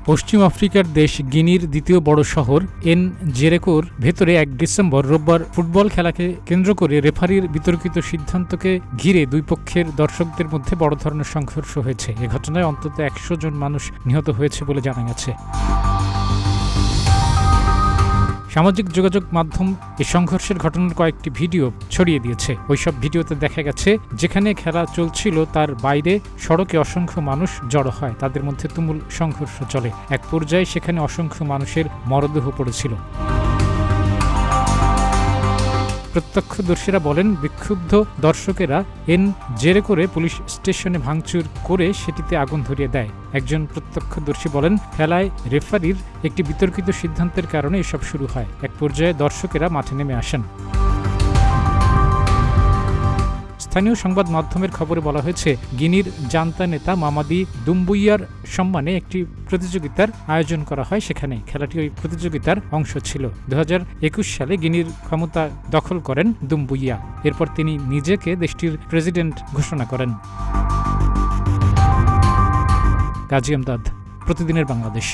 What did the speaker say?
পশ্চিম আফ্রিকার দেশ গিনির দ্বিতীয় বড় শহর এনজেরেকোর ভেতরে ১ ডিসেম্বর রোববার ফুটবল খেলাকে কেন্দ্র করে রেফারির বিতর্কিত সিদ্ধান্তকে ঘিরে দুই পক্ষের দর্শকদের মধ্যে বড় ধরনের সংঘর্ষ হয়েছে। এ ঘটনায় অন্তত ১০০ জন মানুষ নিহত হয়েছে বলে জানা গেছে। সামাজিক যোগাযোগ মাধ্যম এই সংঘর্ষের ঘটনার কয়েকটি ভিডিও ছড়িয়ে দিয়েছে। ওইসব ভিডিওতে দেখা গেছে যেখানে খেলা চলছিল তার বাইরে সড়কে অসংখ্য মানুষ জড়ো হয়, তাদের মধ্যে তুমুল সংঘর্ষ চলে। এক পর্যায়ে সেখানে অসংখ্য মানুষের মরদেহ পড়েছিল। প্রত্যক্ষদর্শীরা বলেন, বিক্ষুব্ধ দর্শকেরা এনজেরেকোরে পুলিশ স্টেশনে ভাঙচুর করে সেটিতে আগুন ধরিয়ে দেয়। একজন প্রত্যক্ষদর্শী বলেন, খেলায় রেফারির একটি বিতর্কিত সিদ্ধান্তের কারণে এসব শুরু হয়। এক পর্যায়ে দর্শকেরা মাঠে নেমে আসেন। স্থানীয় সংবাদ মাধ্যমের খবরে বলা হয়েছে, গিনির জান্তা নেতা মামাদি দুম্বুইয়ার সম্মানে একটি প্রতিযোগিতার আয়োজন করা হয় সেখানে। খেলাটি ওই প্রতিযোগিতার অংশ ছিল। ২০২১ সালে গিনির ক্ষমতা দখল করেন দুম্বুইয়া। এরপর তিনি নিজেকে দেশটির প্রেসিডেন্ট ঘোষণা করেন। গাজী আমদাদ, প্রতিদিনের বাংলাদেশ।